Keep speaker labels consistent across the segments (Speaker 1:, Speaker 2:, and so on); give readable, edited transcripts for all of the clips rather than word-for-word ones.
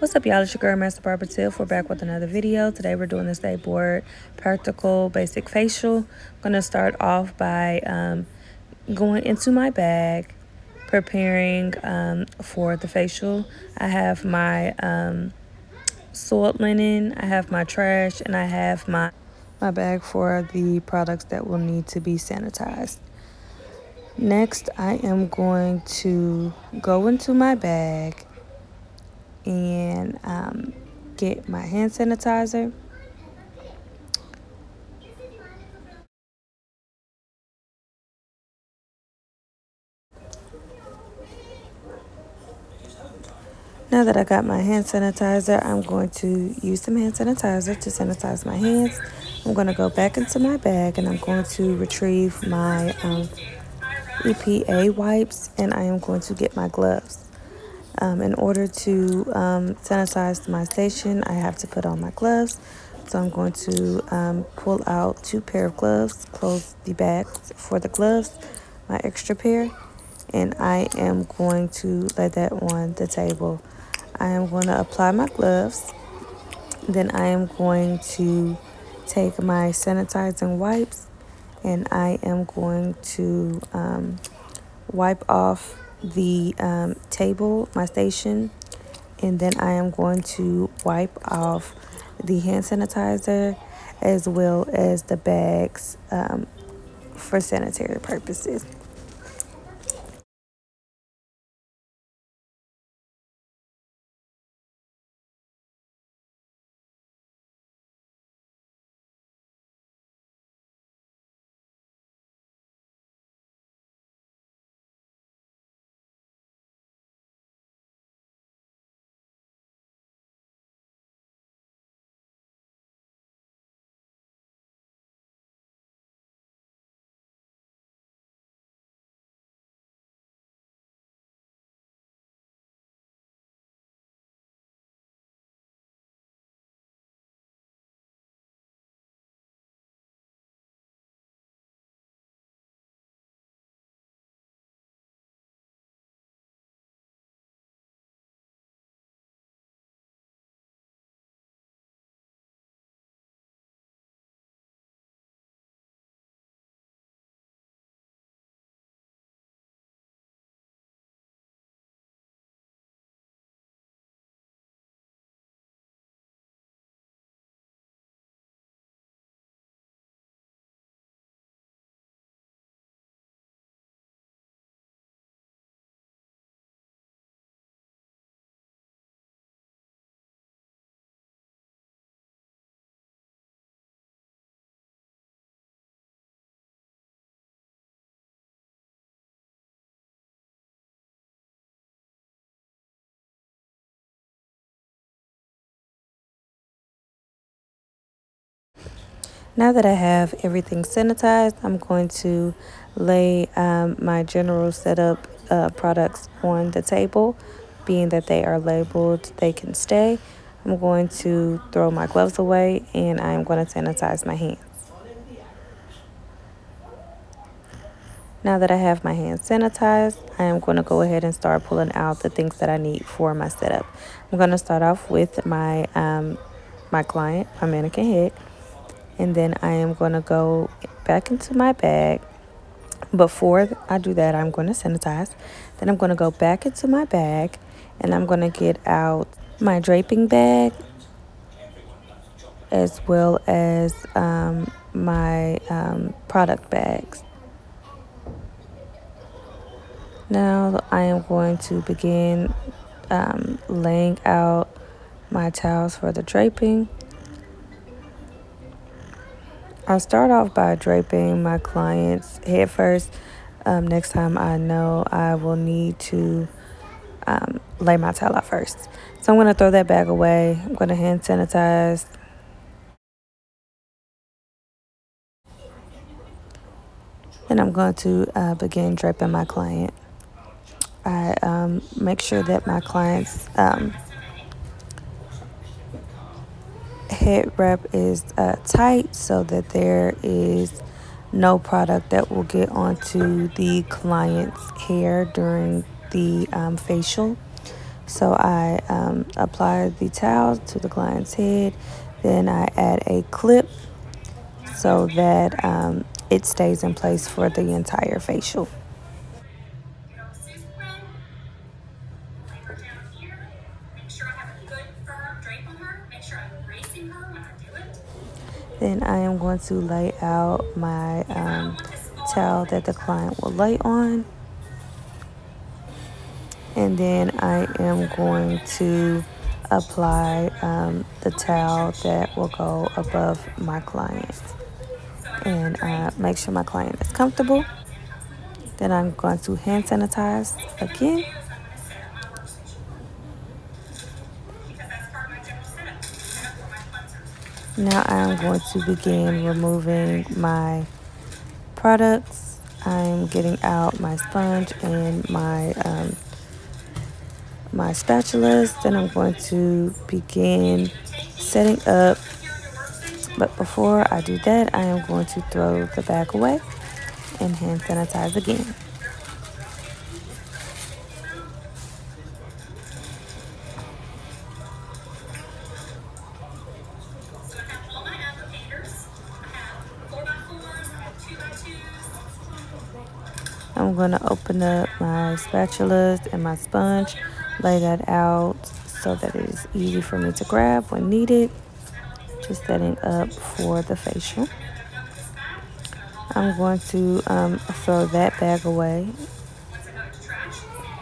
Speaker 1: What's up, y'all? It's your girl, Master Barber Tiff. We're back with another video. Today we're doing this day board practical basic facial. I'm going to start off by going into my bag, preparing for the facial. I have my soiled linen, I have my trash, and I have my bag for the products that will need to be sanitized. Next, I am going to go into my bag and get my hand sanitizer. Now that I got my hand sanitizer, I'm going to use some hand sanitizer to sanitize my hands. I'm going to go back into my bag and I'm going to retrieve my EPA wipes, and I am going to get my gloves. In order to sanitize my station, I have to put on my gloves. So I'm going to pull out 2 pair of gloves, close the bags for the gloves, my extra pair, and I am going to lay that on the table. I am going to apply my gloves. Then I am going to take my sanitizing wipes and I am going to wipe off the table, my station, and then I am going to wipe off the hand sanitizer as well as the bags for sanitary purposes. Now that I have everything sanitized, I'm going to lay my general setup products on the table. Being that they are labeled, they can stay. I'm going to throw my gloves away and I'm going to sanitize my hands. Now that I have my hands sanitized, I am going to go ahead and start pulling out the things that I need for my setup. I'm going to start off with my client, my mannequin head. And then I am going to go back into my bag. Before I do that, I'm going to sanitize. Then I'm going to go back into my bag and I'm going to get out my draping bag as well as my product bags. Now I am going to begin laying out my towels for the draping. I start off by draping my client's head first. Next time I know I will need to lay my towel out first. So I'm going to throw that bag away. I'm going to hand sanitize. And I'm going to begin draping my client. I make sure that my client's head wrap is tight so that there is no product that will get onto the client's hair during the facial. So I apply the towel to the client's head. Then I add a clip so that it stays in place for the entire facial. Then I am going to lay out my towel that the client will lay on. And then I am going to apply the towel that will go above my client and make sure my client is comfortable. Then I'm going to hand sanitize again. Now I'm going to begin removing my products. I'm getting out my sponge and my spatulas. Then I'm going to begin setting up. But before I do that, I am going to throw the bag away and hand sanitize again. I'm going to open up my spatulas and my sponge, lay that out so that it is easy for me to grab when needed. Just setting up for the facial. I'm going to throw that bag away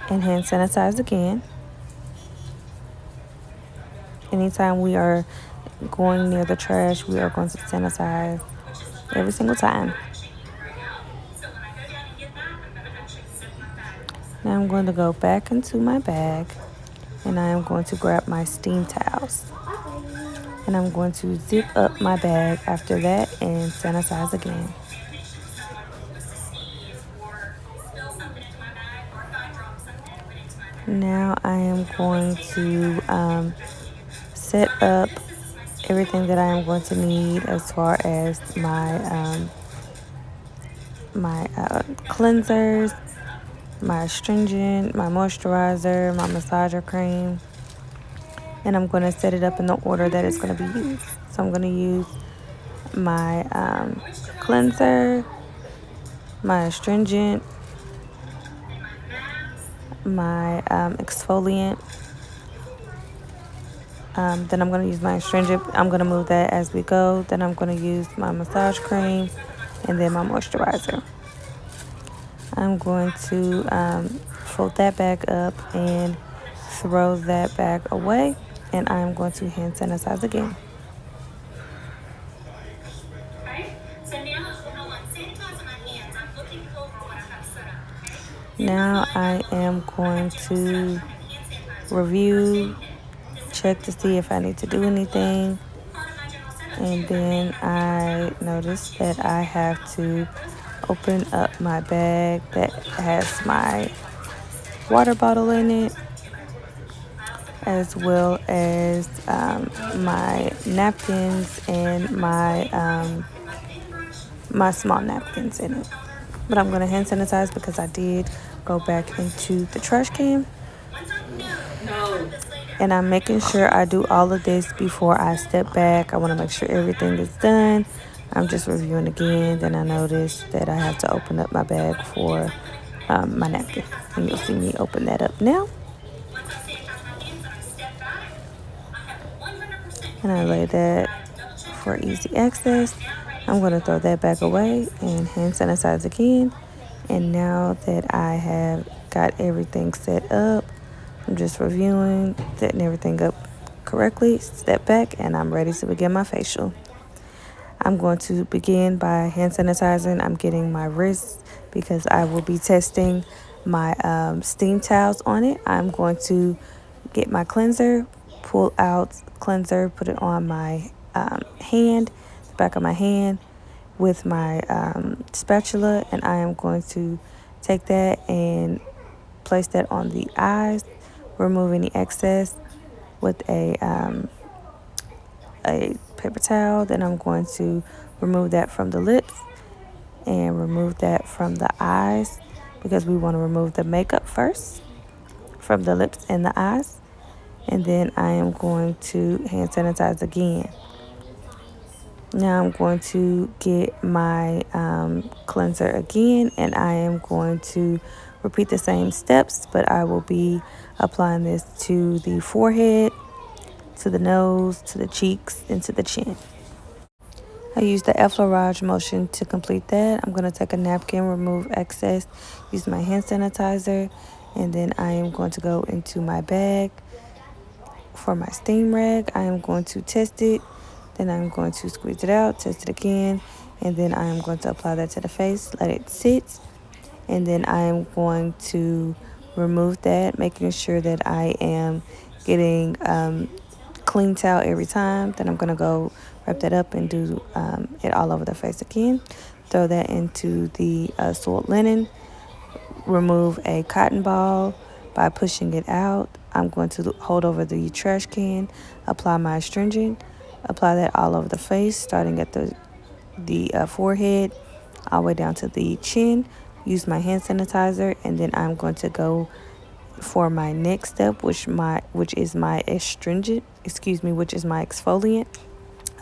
Speaker 1: and hand sanitize again. Anytime we are going near the trash, we are going to sanitize every single time. Now I'm going to go back into my bag and I am going to grab my steam towels. And I'm going to zip up my bag after that and sanitize again. Now I am going to set up everything that I am going to need as far as my cleansers, my astringent, my moisturizer, my massager cream. And I'm going to set it up in the order that it's going to be used. So I'm going to use my cleanser, my astringent, my exfoliant. Then I'm going to use my astringent. I'm going to move that as we go. Then I'm going to use my massage cream and then my moisturizer. I'm going to fold that bag up and throw that bag away. And I'm going to hand sanitize again. Now I am going to review, check to see if I need to do anything. And then I noticed that I have to open up my bag that has my water bottle in it, as well as my napkins and my small napkins in it. But I'm going to hand sanitize because I did go back into the trash can. And I'm making sure I do all of this before I step back. I want to make sure everything is done. I'm just reviewing again. Then I noticed that I have to open up my bag for my napkin. And you'll see me open that up now. And I lay that for easy access. I'm going to throw that back away and hand sanitize again. And now that I have got everything set up, I'm just reviewing, setting everything up correctly, step back, and I'm ready to begin my facial. I'm going to begin by hand sanitizing. I'm getting my wrists because I will be testing my steam towels on it. I'm going to get my cleanser, pull out cleanser, put it on my hand, the back of my hand with my spatula, and I am going to take that and place that on the eyes, remove any excess with a paper towel. Then I'm going to remove that from the lips and remove that from the eyes because we want to remove the makeup first. from the lips and the eyes. And then I am going to hand sanitize again. Now I'm going to get my cleanser again, and I am going to repeat the same steps, but I will be applying this to the forehead, to the nose, to the cheeks, and to the chin. I use the effleurage motion to complete that. I'm going to take a napkin, remove excess, use my hand sanitizer, and then I am going to go into my bag for my steam rag. I am going to test it, then I'm going to squeeze it out, test it again, and then I am going to apply that to the face, let it sit, and then I am going to remove that, making sure that I am getting clean towel every time. Then I'm going to go wrap that up and do it all over the face again. Throw that into the soiled linen. Remove a cotton ball by pushing it out. I'm going to hold over the trash can, apply my astringent, apply that all over the face, starting at the forehead, all the way down to the chin. Use my hand sanitizer, and then I'm going to go for my next step, which is my astringent, which is my exfoliant.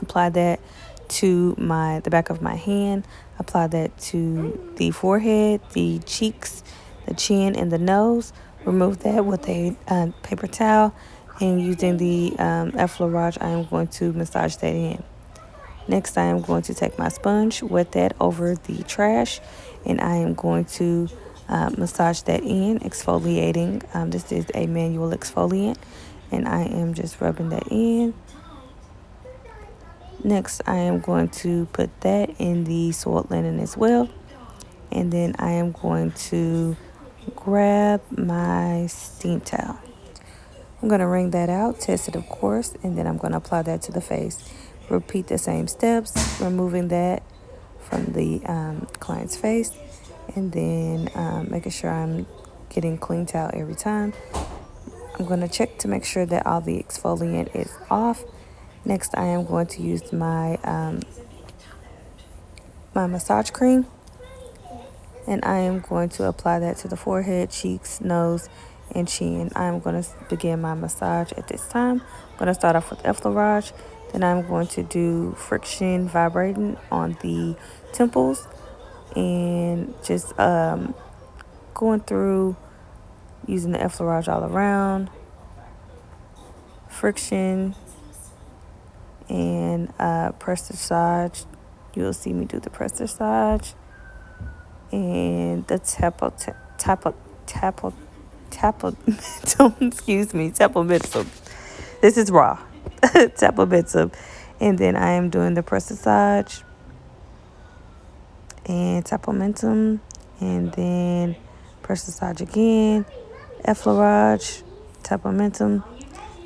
Speaker 1: Apply that to the back of my hand. Apply that to the forehead, the cheeks, the chin, and the nose. Remove that with a paper towel, and using the effleurage, I am going to massage that in. Next, I am going to take my sponge, wet that over the trash, and I am going to massage that in, exfoliating. This is a manual exfoliant, and I am just rubbing that in. Next, I am going to put that in the soiled linen as well, and then I am going to grab my steam towel. I'm going to wring that out, test it of course, and then I'm going to apply that to the face. Repeat the same steps, removing that from the client's face, and then making sure I'm getting clean towel every time. I'm going to check to make sure that all the exfoliant is off. Next, I am going to use my my massage cream, and I am going to apply that to the forehead, cheeks, nose, and chin. I'm going to begin my massage at this time. I'm going to start off with effleurage, then I'm going to do friction vibrating on the temples, and just going through using the effleurage all around, friction, and press massage. You'll see me do the press massage and the tapomentum. This is raw. Tapomentum. And then I am doing the press massage and tapomentum, and then press massage again, effleurage, tapomentum,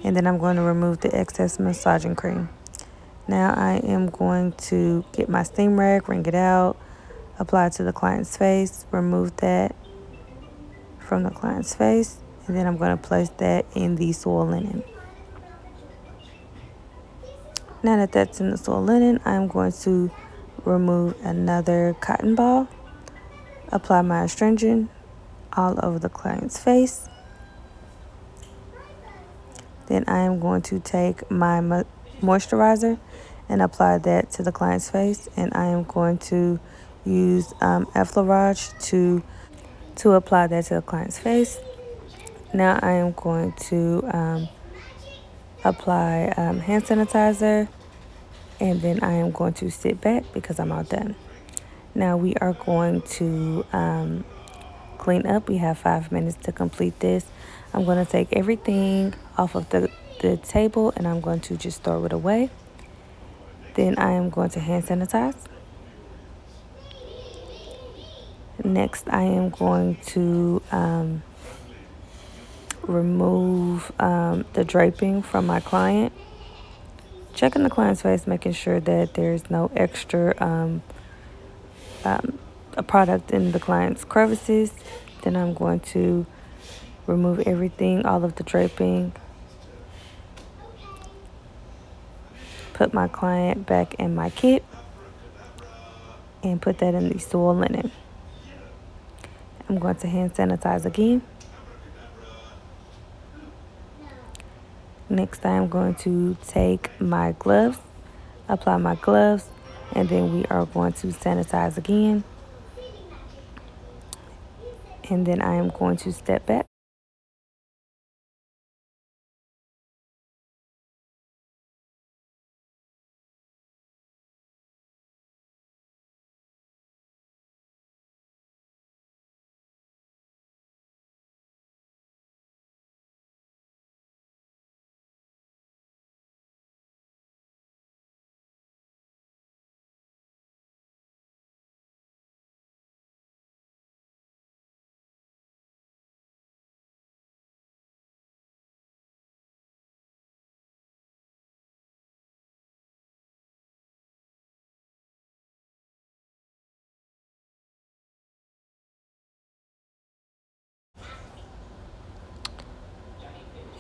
Speaker 1: and then I'm going to remove the excess massaging cream. Now I am going to get my steam rag, wring it out, apply it to the client's face, remove that from the client's face, and then I'm going to place that in the soiled linen. Now that that's in the soiled linen, I'm going to remove another cotton ball, apply my astringent all over the client's face. Then I am going to take my moisturizer and apply that to the client's face, and I am going to use effleurage to apply that to the client's face. Now I am going to apply hand sanitizer, and then I am going to sit back because I'm all done. Now we are going to clean up. We have 5 minutes to complete this. I'm going to take everything off of the table, and I'm going to just throw it away. Then I am going to hand sanitize. Next, I am going to remove the draping from my client. Checking the client's face, making sure that there's no extra a product in the client's crevices. Then I'm going to remove everything, all of the draping. Put my client back in my kit and put that in the soiled linen. I'm going to hand sanitize again. Next, I'm going to take my gloves, apply my gloves, and then we are going to sanitize again. And then I am going to step back.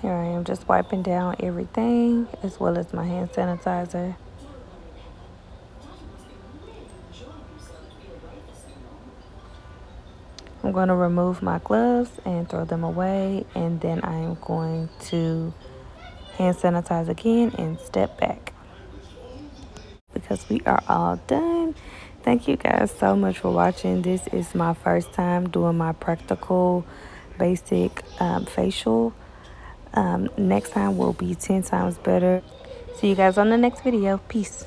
Speaker 1: Here I am just wiping down everything as well as my hand sanitizer. I'm going to remove my gloves and throw them away, and then I am going to hand sanitize again and step back because we are all done. Thank you guys so much for watching. This is my first time doing my practical basic facial. Next time will be 10 times better. See you guys on the next video. Peace.